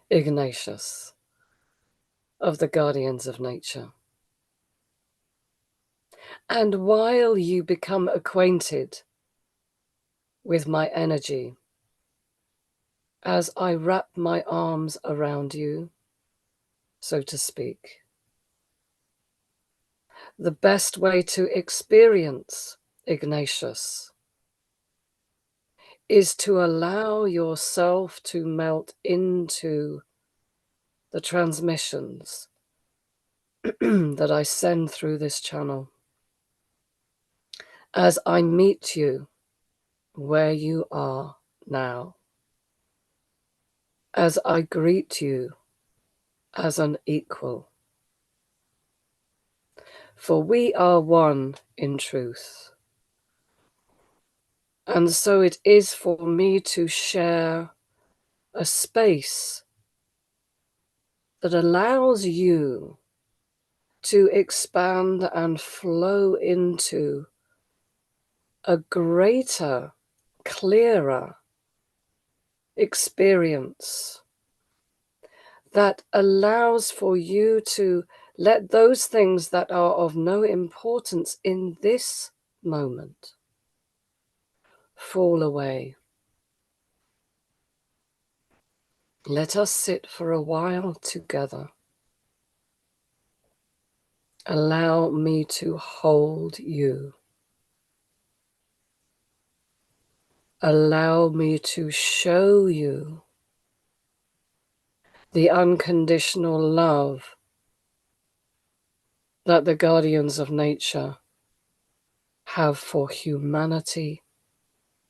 Ignatius of the Guardians of Nature. And while you become acquainted with my energy, as I wrap my arms around you, so to speak, the best way to experience Ignatius is to allow yourself to melt into the transmissions that I send through this channel. As I meet you where you are now, as I greet you as an equal. For we are one in truth. And so it is for me to share a space that allows you to expand and flow into a greater, clearer experience that allows for you to let those things that are of no importance in this moment fall away. Let us sit for a while together. Allow me to hold you. Allow me to show you the unconditional love that the guardians of nature have for humanity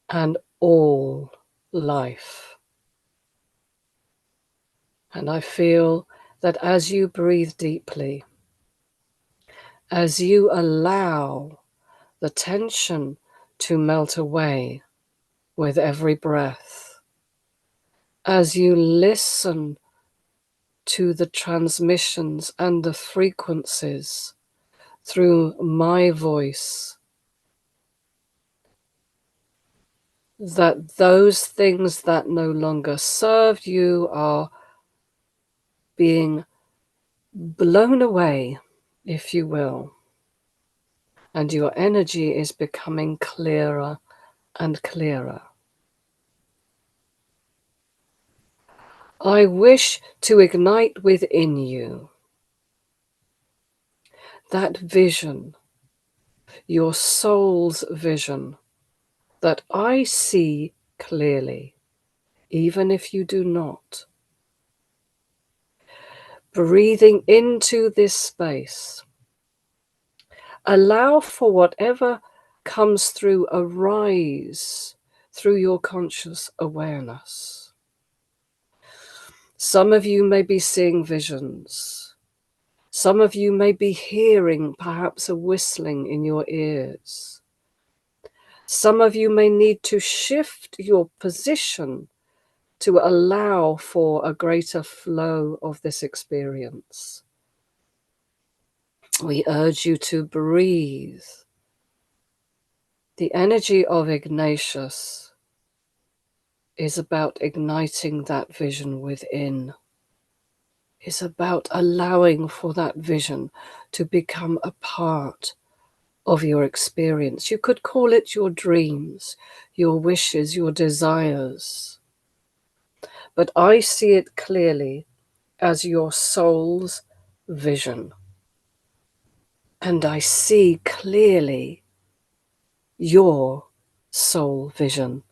and all life. And I feel that as you breathe deeply, as you allow the tension to melt away with every breath, as you listen to the transmissions and the frequencies through my voice, that those things that no longer serve you are being blown away, if you will, and your energy is becoming clearer and clearer. I wish to ignite within you that vision, your soul's vision, that I see clearly, even if you do not. Breathing into this space, allow for whatever comes through arise through your conscious awareness. Some of you may be seeing visions. Some of you may be hearing perhaps a whistling in your ears. Some of you may need to shift your position to allow for a greater flow of this experience. We urge you to breathe. The energy of Ignatius is about igniting that vision within. Is about allowing for that vision to become a part of your experience. You could call it your dreams, your wishes, your desires. But I see it clearly as your soul's vision. And I see clearly your soul vision.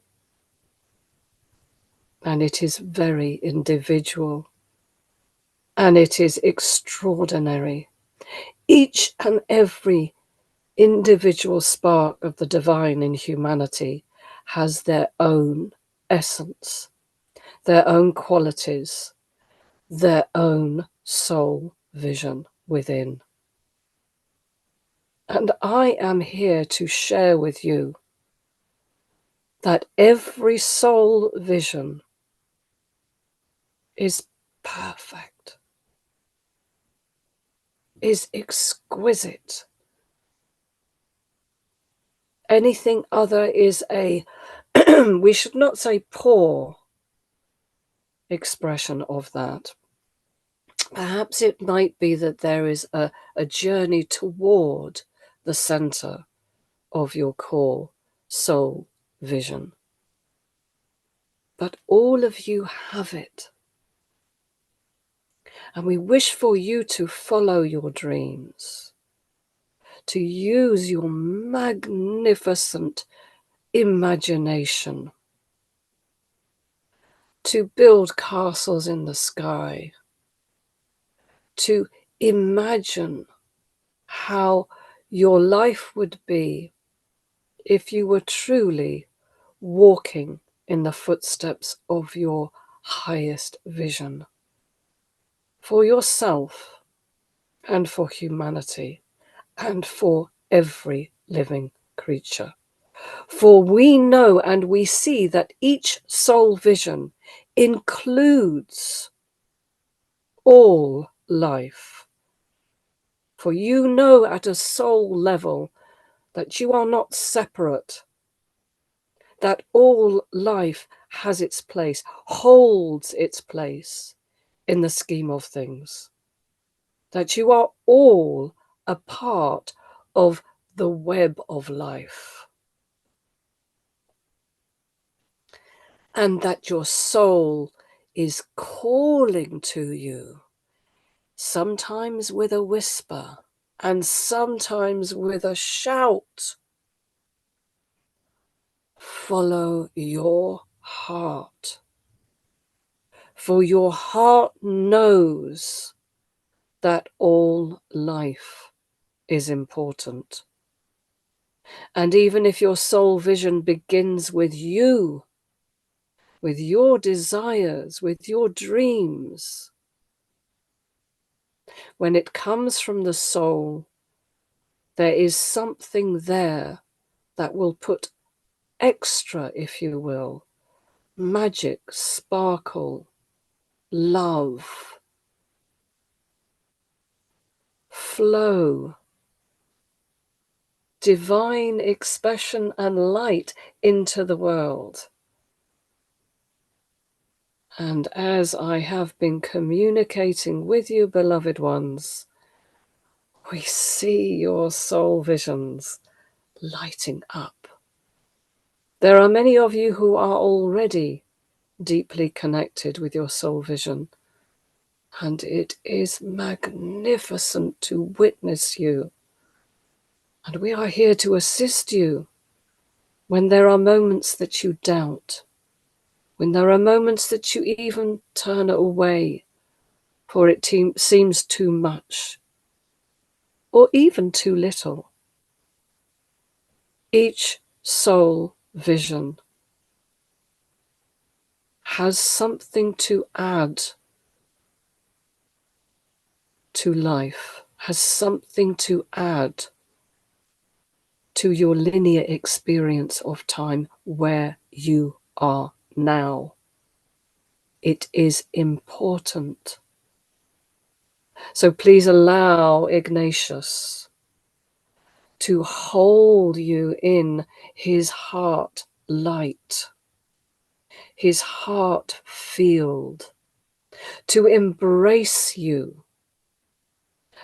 And it is very individual. And it is extraordinary. Each and every individual spark of the divine in humanity has their own essence, their own qualities, their own soul vision within. And I am here to share with you that every soul vision is perfect, is exquisite. Anything other is a, we should not say poor, expression of that. Perhaps it might be that there is a journey toward the center of your core soul vision. But all of you have it. And we wish for you to follow your dreams, to use your magnificent imagination, to build castles in the sky, to imagine how your life would be if you were truly walking in the footsteps of your highest vision for yourself and for humanity and for every living creature. For we know and we see that each soul vision includes all life. For you know at a soul level that you are not separate, that all life has its place, holds its place in the scheme of things, that you are all a part of the web of life, and that your soul is calling to you, sometimes with a whisper and sometimes with a shout. Follow your heart, for your heart knows that all life is important. And even if your soul vision begins with you, with your desires, with your dreams, when it comes from the soul, there is something there that will put extra, if you will, magic, sparkle, love, flow, divine expression and light into the world. And as I have been communicating with you, beloved ones, we see your soul visions lighting up. There are many of you who are already deeply connected with your soul vision, and it is magnificent to witness you. And we are here to assist you when there are moments that you doubt, when there are moments that you even turn away, for it seems too much, or even too little. Each soul vision has something to add to life, has something to add to your linear experience of time where you are now. It is important. So please allow Ignatius to hold you in his heart light, his heart field, to embrace you.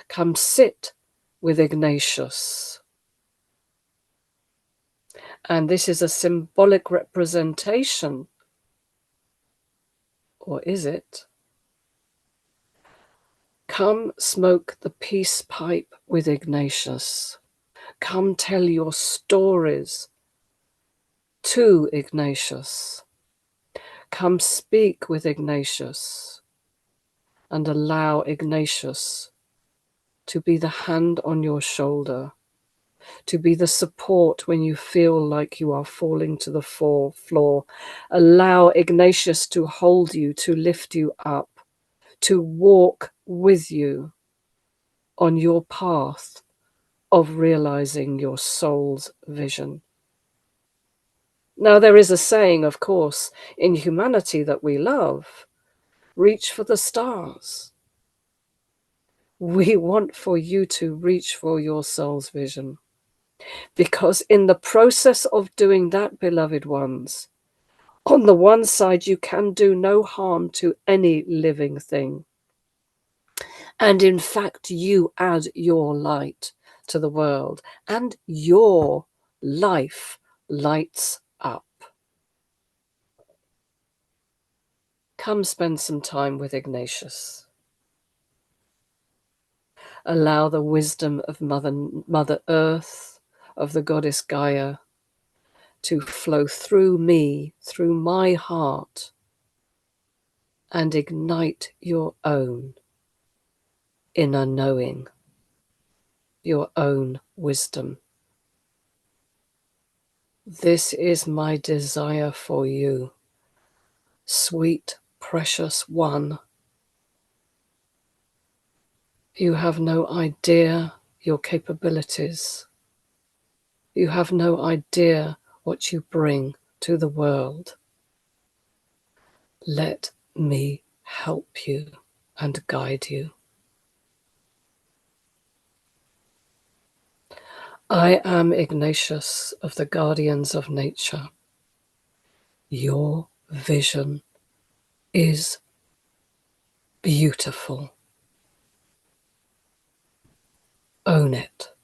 Come sit with Ignatius. And this is a symbolic representation, or is it? Come smoke the peace pipe with Ignatius. Come tell your stories to Ignatius. Come speak with Ignatius and allow Ignatius to be the hand on your shoulder, to be the support when you feel like you are falling to the floor. Allow Ignatius to hold you, to lift you up, to walk with you on your path of realizing your soul's vision. Now, there is a saying, of course, in humanity that we love: reach for the stars. We want for you to reach for your soul's vision, because in the process of doing that, beloved ones, On the one side, you can do no harm to any living thing. And in fact, you add your light to the world, and your life lights up. Come spend some time with Ignatius. Allow the wisdom of Mother Earth, of the goddess Gaia, to flow through me, through my heart, and ignite your own inner knowing, your own wisdom. This is my desire for you, sweet, precious one. You have no idea your capabilities. You have no idea what you bring to the world. Let me help you and guide you. I am Ignatius of the Guardians of Nature. Your vision is beautiful. Own it.